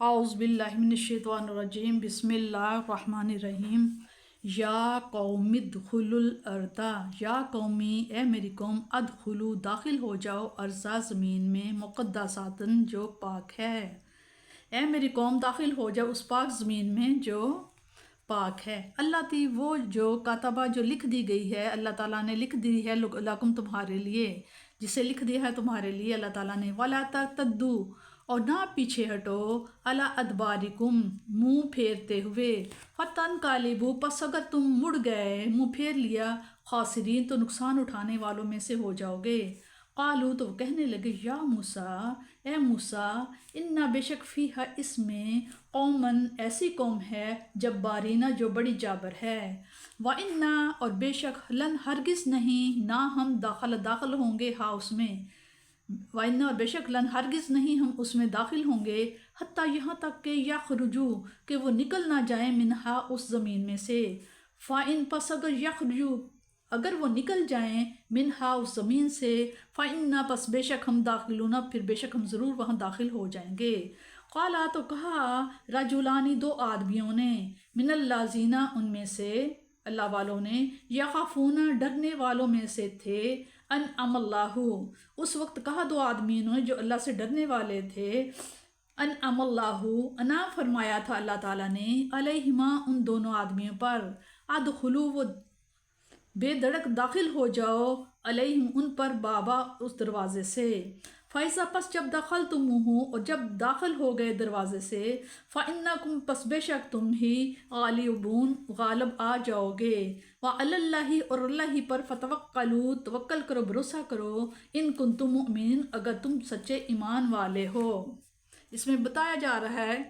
اعوذ باللہ من الشیطان الرجیم بسم اللہ الرحمن الرحیم۔ یا قوم ادخلوا الارض، یا قومی اے میری قوم، ادخلو داخل ہو جاؤ، ارضا زمین میں، مقدساتن جو پاک ہے۔ اے میری قوم داخل ہو جاؤ اس پاک زمین میں جو پاک ہے۔ اللہ تی وہ جو کاتبہ جو لکھ دی گئی ہے، اللہ تعالیٰ نے لکھ دی ہے لکم تمہارے لیے، جسے لکھ دیا ہے تمہارے لیے اللہ تعالیٰ نے۔ وَلَا تَرْتَدُّوا، اور نہ پیچھے ہٹو، عَلَىٰ أَدْبَارِكُمْ، منہ پھیرتے ہوئے، فَتَنْقَلِبُوا، پس اگر تم مڑ گئے، منہ پھیر لیا، خاسرین، تو نقصان اٹھانے والوں میں سے ہو جاؤ گے۔ قالوا، تو وہ کہنے لگے، یا موسیٰ، اے موسیٰ، انا بے شک فیہا، اس میں، قومن، ایسی قوم ہے، جبارینہ، جو بڑی جابر ہے۔ وَإِنَّا، اور بے شک، لن، ہرگز نہیں، نہ ہم داخل ہوں گے ہاں اس میں، وَإِنَّا، اور بے شک، لن، ہرگز نہیں ہم اس میں داخل ہوں گے، حتیٰ یہاں تک کہ یخرجوا، کہ وہ نکل نہ جائیں، منہا، اس زمین میں سے۔ فَإِن، پس اگر یخرجوا، اگر وہ نکل جائیں، منہا، اس زمین سے، فَإِنَّا، پس بے شک ہم داخلون، پھر بے شک ہم ضرور وہاں داخل ہو جائیں گے۔ قالا، تو کہا، رجلانی، دو آدمیوں نے، من الذین، ان میں سے، اللہ والوں نے، یخافون، ڈرنے والوں میں سے تھے، انعم اللہ، اس وقت کہا دو آدمیوں نے جو اللہ سے ڈرنے والے تھے، انعم اللہ، انعام فرمایا تھا اللہ تعالیٰ نے، علیہما، ان دونوں آدمیوں پر، ادخلوا، وہ بے دڑک داخل ہو جاؤ، علیہم، ان پر، بابا، اس دروازے سے۔ فَإِذَا، پس جب دخلتموہ، اور جب داخل ہو گئے دروازے سے، فَإِنَّکُمْ، پس بے شک تم ہی، غالبون، غالب آ جاؤ گے، وَعَلَى اللَّهِ، اور اللہ ہی پر، فَتَوَکَّلُوا، توکل کرو، بھروسہ کرو، إِن كُنتُم مُؤْمِنِينَ، اگر تم سچے ایمان والے ہو۔ اس میں بتایا جا رہا ہے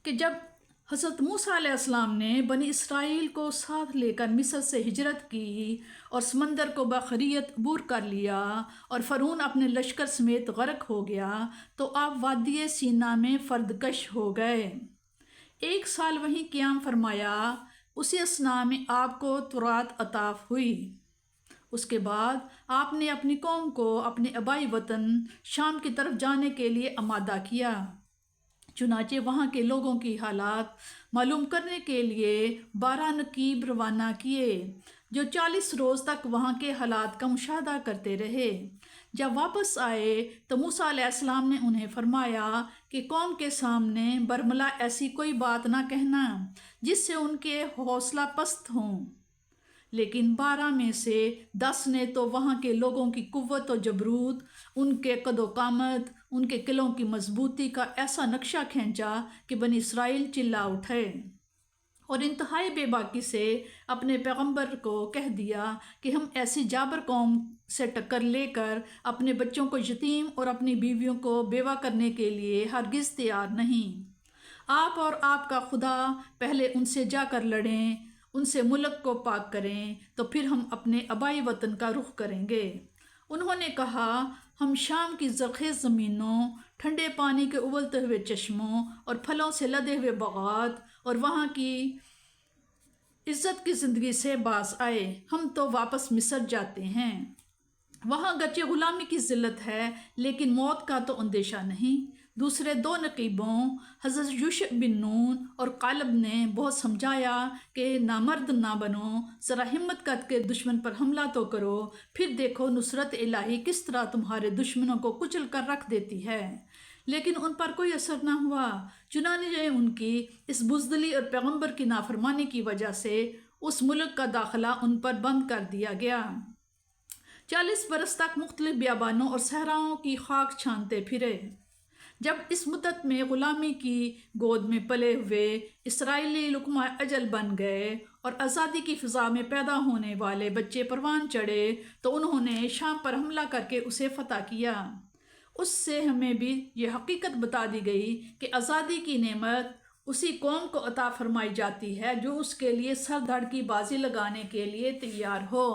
کہ جب حضرت موسیٰ علیہ السلام نے بنی اسرائیل کو ساتھ لے کر مصر سے ہجرت کی اور سمندر کو بخریت عبور کر لیا اور فرعون اپنے لشکر سمیت غرق ہو گیا، تو آپ وادی سینا میں فردکش ہو گئے۔ 1 سال وہیں قیام فرمایا، اسی اثناء میں آپ کو تورات عطا ہوئی۔ اس کے بعد آپ نے اپنی قوم کو اپنے آبائی وطن شام کی طرف جانے کے لیے آمادہ کیا، چنانچہ وہاں کے لوگوں کی حالات معلوم کرنے کے لیے 12 نقیب روانہ کیے، جو 40 روز تک وہاں کے حالات کا مشاہدہ کرتے رہے۔ جب واپس آئے تو موسیٰ علیہ السلام نے انہیں فرمایا کہ قوم کے سامنے برملا ایسی کوئی بات نہ کہنا جس سے ان کے حوصلہ پست ہوں، لیکن 12 میں سے 10 نے تو وہاں کے لوگوں کی قوت و جبروت، ان کے قد و قامت، ان کے قلعوں کی مضبوطی کا ایسا نقشہ کھینچا کہ بنی اسرائیل چلا اٹھے، اور انتہائی بے باکی سے اپنے پیغمبر کو کہہ دیا کہ ہم ایسی جابر قوم سے ٹکر لے کر اپنے بچوں کو یتیم اور اپنی بیویوں کو بیوہ کرنے کے لیے ہرگز تیار نہیں۔ آپ اور آپ کا خدا پہلے ان سے جا کر لڑیں، ان سے ملک کو پاک کریں، تو پھر ہم اپنے آبائی وطن کا رخ کریں گے۔ انہوں نے کہا، ہم شام کی زرخیز زمینوں، ٹھنڈے پانی کے ابلتے ہوئے چشموں اور پھلوں سے لدے ہوئے باغات اور وہاں کی عزت کی زندگی سے باز آئے، ہم تو واپس مصر جاتے ہیں۔ وہاں گرچہ غلامی کی ذلت ہے، لیکن موت کا تو اندیشہ نہیں۔ دوسرے 2 نقیبوں، حضرت یوشع بن نون اور قالب نے بہت سمجھایا کہ نامرد نہ بنو، ذرا ہمت کر کے دشمن پر حملہ تو کرو، پھر دیکھو نصرت الہی کس طرح تمہارے دشمنوں کو کچل کر رکھ دیتی ہے۔ لیکن ان پر کوئی اثر نہ ہوا، چنانچہ ان کی اس بزدلی اور پیغمبر کی نافرمانی کی وجہ سے اس ملک کا داخلہ ان پر بند کر دیا گیا۔ 40 برس تک مختلف بیابانوں اور صحراؤں کی خاک چھانتے پھرے۔ جب اس مدت میں غلامی کی گود میں پلے ہوئے اسرائیلی لقمہ اجل بن گئے اور آزادی کی فضا میں پیدا ہونے والے بچے پروان چڑھے، تو انہوں نے شام پر حملہ کر کے اسے فتح کیا۔ اس سے ہمیں بھی یہ حقیقت بتا دی گئی کہ آزادی کی نعمت اسی قوم کو عطا فرمائی جاتی ہے جو اس کے لیے سر دھڑ کی بازی لگانے کے لیے تیار ہو۔